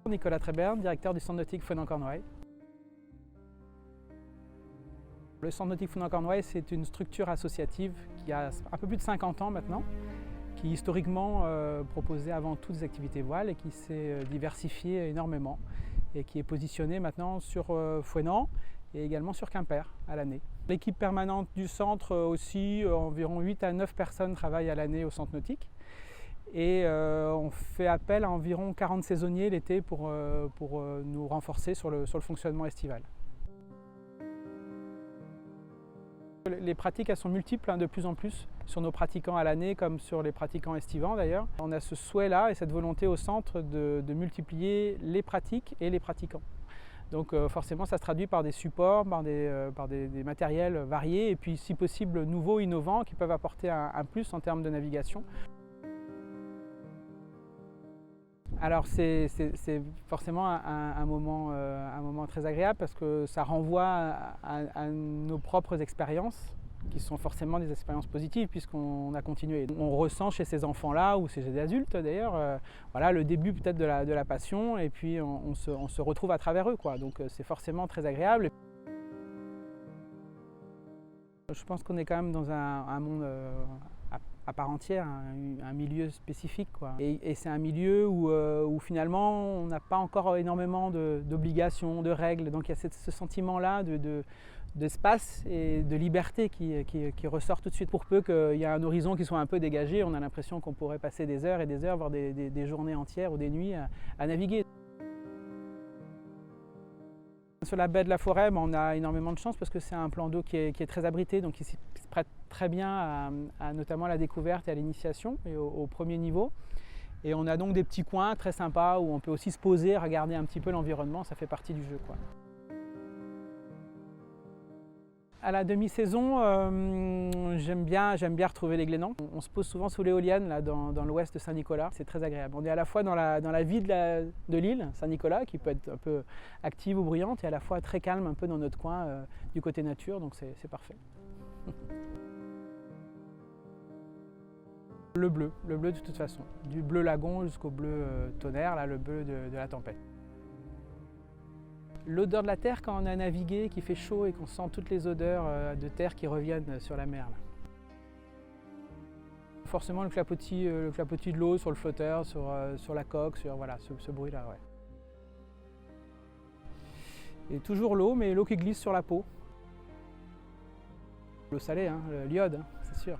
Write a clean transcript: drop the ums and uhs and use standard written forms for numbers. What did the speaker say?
Nicolas Tréberne, directeur du Centre nautique Fouesnant-Cornouailles. Le Centre nautique Fouesnant-Cornouailles, c'est une structure associative qui a un peu plus de 50 ans maintenant, qui historiquement proposait avant tout des activités voiles et qui s'est diversifiée énormément et qui est positionnée maintenant sur Fouesnant et également sur Quimper à l'année. L'équipe permanente du centre aussi, environ 8 à 9 personnes travaillent à l'année au centre nautique. Et on fait appel à environ 40 saisonniers l'été pour nous renforcer sur le fonctionnement estival. Les pratiques elles sont multiples de plus en plus sur nos pratiquants à l'année comme sur les pratiquants estivants d'ailleurs. On a ce souhait-là et cette volonté au centre de multiplier les pratiques et les pratiquants. Donc forcément ça se traduit par des supports, par des matériels variés et puis si possible nouveaux, innovants qui peuvent apporter un plus en termes de navigation. Alors c'est forcément un moment très agréable parce que ça renvoie à nos propres expériences qui sont forcément des expériences positives puisqu'on a continué. On ressent chez ces enfants-là ou chez des adultes d'ailleurs voilà, le début peut-être de la passion et puis on se retrouve à travers eux, quoi. Donc c'est forcément très agréable. Je pense qu'on est quand même dans un monde à part entière, un milieu spécifique, quoi. Et c'est un milieu où finalement on n'a pas encore énormément d'obligations, de règles. Donc il y a ce sentiment-là d'espace et de liberté qui ressort tout de suite. Pour peu qu'il y ait un horizon qui soit un peu dégagé, on a l'impression qu'on pourrait passer des heures et des heures, voire des journées entières ou des nuits à naviguer. Sur la baie de la Forêt, on a énormément de chance parce que c'est un plan d'eau qui est très abrité, donc il se prête très bien notamment à la découverte et à l'initiation et au premier niveau. Et on a donc des petits coins très sympas où on peut aussi se poser, regarder un petit peu l'environnement, ça fait partie du jeu, quoi. À la demi-saison, j'aime bien retrouver les Glénans. On se pose souvent sous l'éolienne là, dans l'ouest de Saint-Nicolas. C'est très agréable. On est à la fois dans la vie de l'île, Saint-Nicolas, qui peut être un peu active ou bruyante, et à la fois très calme un peu dans notre coin du côté nature, donc c'est parfait. Le bleu de toute façon. Du bleu lagon jusqu'au bleu tonnerre, là, le bleu de la tempête. L'odeur de la terre quand on a navigué, qu'il fait chaud et qu'on sent toutes les odeurs de terre qui reviennent sur la mer. Là. Forcément le clapotis de l'eau sur le flotteur, sur la coque, voilà, ce bruit-là. Ouais. Et toujours l'eau, mais l'eau qui glisse sur la peau. L'eau salée, hein, l'iode, c'est sûr.